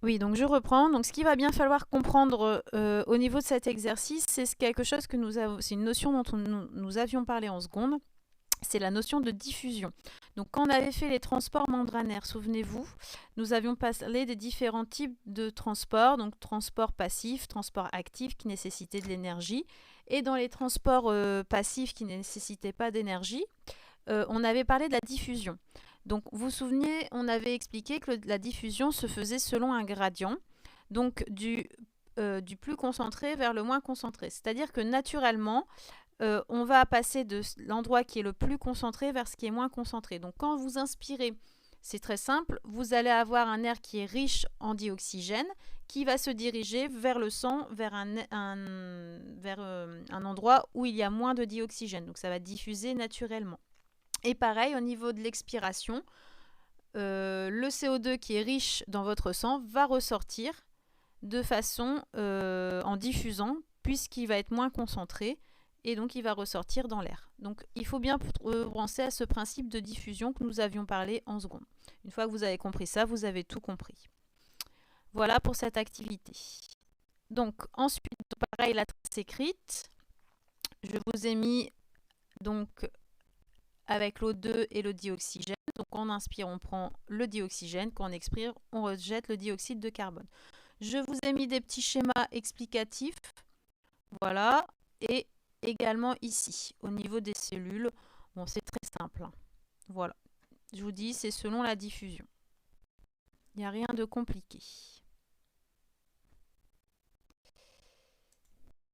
Oui, donc je reprends. Donc ce qu'il va bien falloir comprendre au niveau de cet exercice, c'est quelque chose que c'est une notion dont nous avions parlé en seconde. C'est la notion de diffusion. Donc quand on avait fait les transports membranaires, souvenez-vous, nous avions parlé des différents types de transports, donc transport passif, transport actif qui nécessitaient de l'énergie. Et dans les transports passifs qui ne nécessitaient pas d'énergie, on avait parlé de la diffusion. Donc vous vous souvenez, on avait expliqué que la diffusion se faisait selon un gradient, donc du plus concentré vers le moins concentré. C'est-à-dire que naturellement, on va passer de l'endroit qui est le plus concentré vers ce qui est moins concentré. Donc quand vous inspirez, c'est très simple, vous allez avoir un air qui est riche en dioxygène qui va se diriger vers le sang, vers un endroit où il y a moins de dioxygène. Donc ça va diffuser naturellement. Et pareil, au niveau de l'expiration, le CO2 qui est riche dans votre sang va ressortir de façon en diffusant, puisqu'il va être moins concentré et donc il va ressortir dans l'air. Donc il faut bien penser à ce principe de diffusion que nous avions parlé en seconde. Une fois que vous avez compris ça, vous avez tout compris. Voilà pour cette activité. Donc ensuite, pareil, la trace écrite. Je vous ai mis donc avec l'O2 et le dioxygène. Donc on inspire, on prend le dioxygène. Quand on expire, on rejette le dioxyde de carbone. Je vous ai mis des petits schémas explicatifs. Voilà. Et également ici, au niveau des cellules. Bon, c'est très simple, hein. Voilà. Je vous dis, c'est selon la diffusion. Il n'y a rien de compliqué.